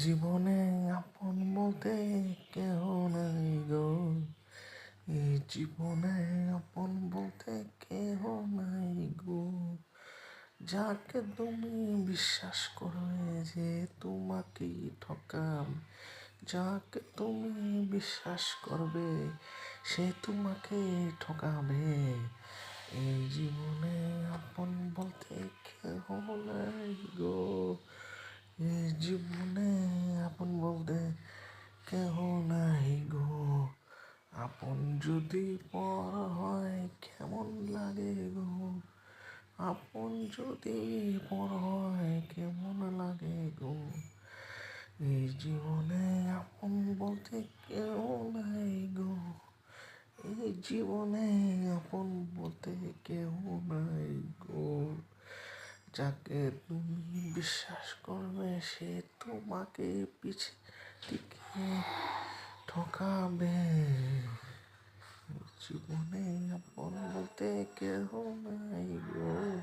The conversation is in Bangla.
জীবনে আপন বলতে কেহ নাই গো। এই জীবনে আপন বলতে কেহ নাই গো। যাকে তুমি বিশ্বাস করবে যে তোমাকেই ঠকাবে, যাকে তুমি বিশ্বাস করবে সে তোমাকে ঠকাবে। এই জীবনে আপন বলতে কেহ নাই গো। এই জীবনে আপন বলতে কেহ নাই গো। আপন যদি পর হয় কেমন লাগে গো। আপন যদি পর হয় কেমন লাগে গো। এই জীবনে আপন বলতে কেউ নাই গো। এই জীবনে আপন বলতে কেউ নাই গো। যাকে তুমি বিশ্বাস করবে সে তোমাকে পিছে থেকে ঠকাবে। জীবনে আপন বলতে কেউ নাই গো।